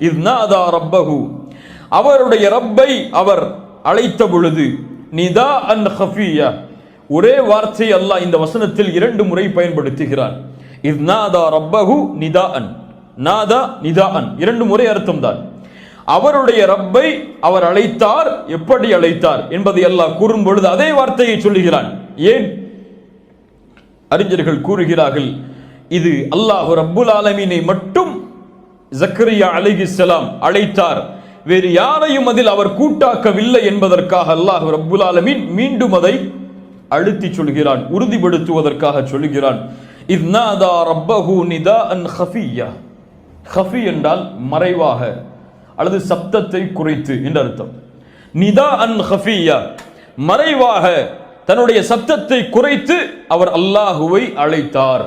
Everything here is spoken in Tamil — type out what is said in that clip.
இத் நாதா ரப்பஹு, அவருடைய ரப்பை அவர் அழைத்த பொழுது, நிதா அன் ஹஃபியா, ஒரே வார்த்தை அல்லாஹ் இந்த வசனத்தில் 2 முறை பயன்படுத்துகிறான். இத் நாதா ரப்பஹு நிதாஅன், நாதா நிதாஅன் 2 முறை அர்த்தம் தான். அவருடைய ரப்பை அவர் அழைத்தார், எப்படி அழைத்தார் என்பதை அல்லாஹ் கூறும் பொழுது அதே வார்த்தையை சொல்லுகிறான். ஏன்? அறிஞர்கள் கூறுகிறார்கள், இது அல்லாஹ் ரப்புல் ஆலமீனை மட்டும் ஜக்கரியா அலைஹிஸ்ஸலாம் அழைத்தார், வேறு யாரையும் அதில் அவர் கூட்டாக்கவில்லை என்பதற்காக அல்லாஹ் ரப்புல் ஆலமீன் மீண்டும் அதை அழுத்தி சொல்கிறான், உறுதிப்படுத்துவதற்காக சொல்கிறான். இத் நாதா ரப்பஹு நிதாஅன் ஹஃபியா. ஹஃபி என்றால் மறைவாக அல்லது சப்தத்தை குறைத்து என்ற அர்த்தம். நிதாஅன் ஹஃபியா, மறைவாக தன்னுடைய சப்தத்தை குறைத்து அவர் அல்லாஹுவை அழைத்தார்.